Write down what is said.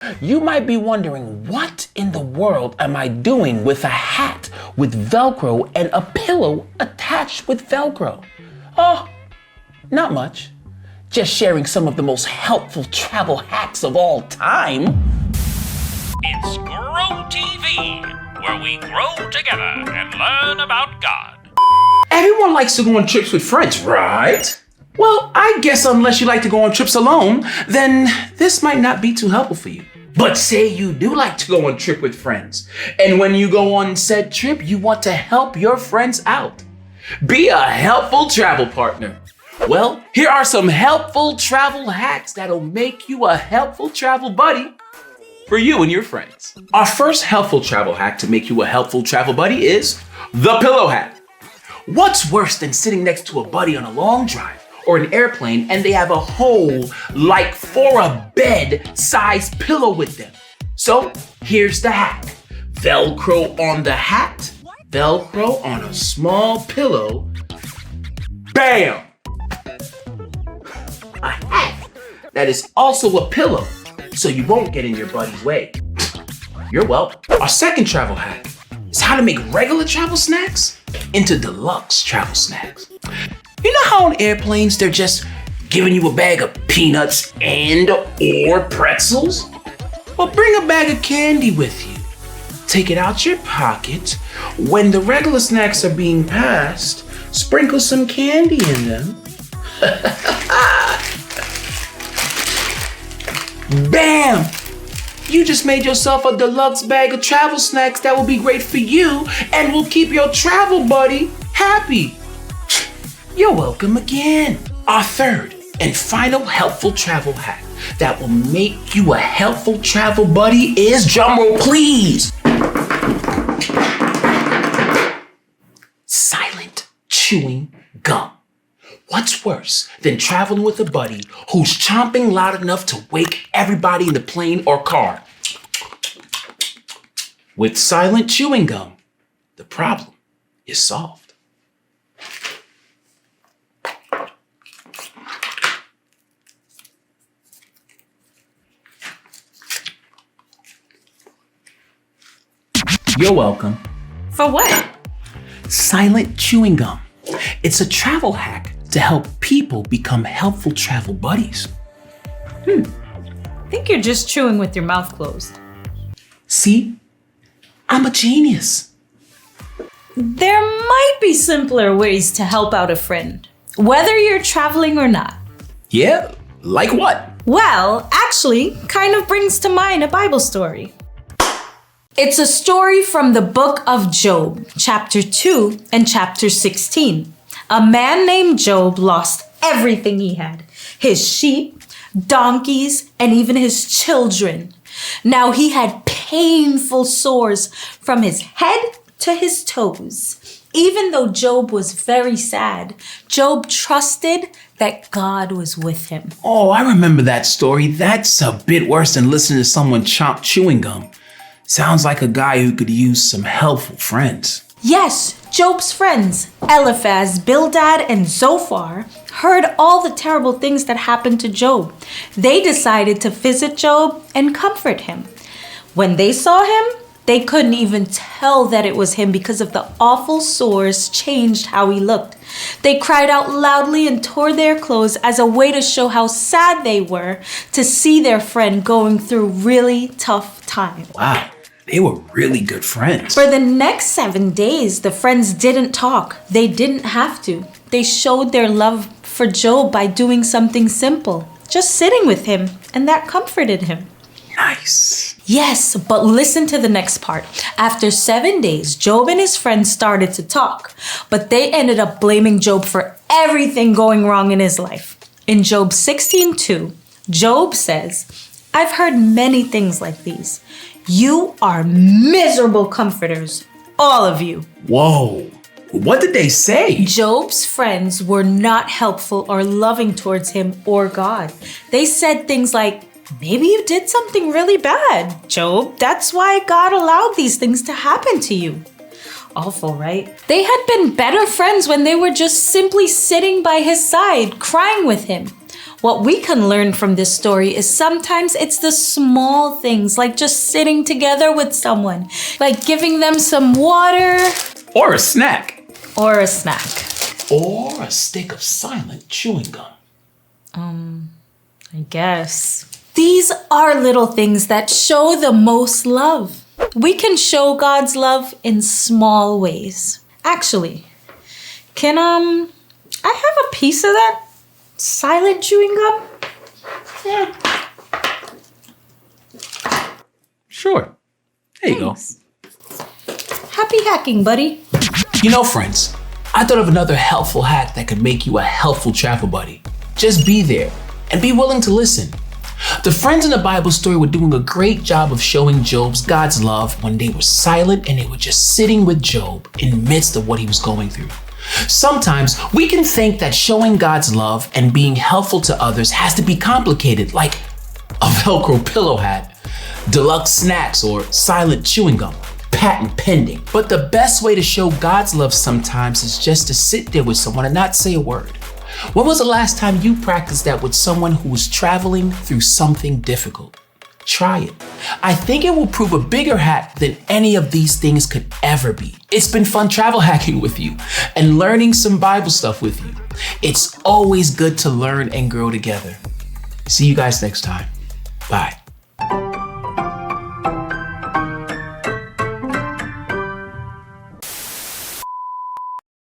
You might be wondering, what in the world am I doing with a hat with Velcro and a pillow attached with Velcro? Oh, not much. Just sharing some of the most helpful travel hacks of all time. It's Grow TV, where we grow together and learn about God. Everyone likes to go on trips with friends, right? Well, I guess unless you like to go on trips alone, then this might not be too helpful for you. But say you do like to go on trip with friends, and when you go on said trip, you want to help your friends out. Be a helpful travel partner. Well, here are some helpful travel hacks that'll make you a helpful travel buddy for you and your friends. Our first helpful travel hack to make you a helpful travel buddy is the pillow hack. What's worse than sitting next to a buddy on a long drive or an airplane and they have a whole, like for a bed size pillow with them? So here's the hack. Velcro on the hat, Velcro on a small pillow. Bam! A hat that is also a pillow, so you won't get in your buddy's way. You're welcome. Our second travel hack is how to make regular travel snacks into deluxe travel snacks. You know how on airplanes they're just giving you a bag of peanuts and or pretzels? Well, bring a bag of candy with you. Take it out your pocket. When the regular snacks are being passed, sprinkle some candy in them. Bam! You just made yourself a deluxe bag of travel snacks that will be great for you and will keep your travel buddy happy. You're welcome again. Our third and final helpful travel hack that will make you a helpful travel buddy is, drumroll please, silent chewing gum. What's worse than traveling with a buddy who's chomping loud enough to wake everybody in the plane or car? With silent chewing gum, the problem is solved. You're welcome. For what? Silent chewing gum. It's a travel hack to help people become helpful travel buddies. I think you're just chewing with your mouth closed. See? I'm a genius. There might be simpler ways to help out a friend, whether you're traveling or not. Yeah? Like what? Well, actually, kind of brings to mind a Bible story. It's a story from the book of Job, chapter 2 and chapter 16. A man named Job lost everything he had, his sheep, donkeys, and even his children. Now he had painful sores from his head to his toes. Even though Job was very sad, Job trusted that God was with him. Oh, I remember that story. That's a bit worse than listening to someone chomp chewing gum. Sounds like a guy who could use some helpful friends. Yes, Job's friends, Eliphaz, Bildad, and Zophar, heard all the terrible things that happened to Job. They decided to visit Job and comfort him. When they saw him, they couldn't even tell that it was him because of the awful sores changed how he looked. They cried out loudly and tore their clothes as a way to show how sad they were to see their friend going through really tough times. Wow. They were really good friends. For the next 7 days, the friends didn't talk. They didn't have to. They showed their love for Job by doing something simple, just sitting with him, and that comforted him. Nice. Yes, but listen to the next part. After 7 days, Job and his friends started to talk, but they ended up blaming Job for everything going wrong in his life. In Job 16:2, Job says, "I've heard many things like these. You are miserable comforters, all of you." Whoa. What did they say? Job's friends were not helpful or loving towards him or God. They said things like, "Maybe you did something really bad, Job. That's why God allowed these things to happen to you." Awful, right? They had been better friends when they were just simply sitting by his side, crying with him. What we can learn from this story is sometimes it's the small things, like just sitting together with someone, like giving them some water. Or a snack. Or a snack. Or a stick of silent chewing gum. I guess. These are little things that show the most love. We can show God's love in small ways. Actually, can I have a piece of that silent chewing gum? Yeah. Sure. There you go. Happy hacking, buddy. You know, friends, I thought of another helpful hack that could make you a helpful travel buddy. Just be there and be willing to listen. The friends in the Bible story were doing a great job of showing Job's God's love when they were silent and they were just sitting with Job in the midst of what he was going through. Sometimes we can think that showing God's love and being helpful to others has to be complicated, like a Velcro pillow hat, deluxe snacks, or silent chewing gum, patent pending. But the best way to show God's love sometimes is just to sit there with someone and not say a word. When was the last time you practiced that with someone who was traveling through something difficult? Try it. I think it will prove a bigger hack than any of these things could ever be. It's been fun travel hacking with you and learning some Bible stuff with you. It's always good to learn and grow together. See you guys next time. Bye.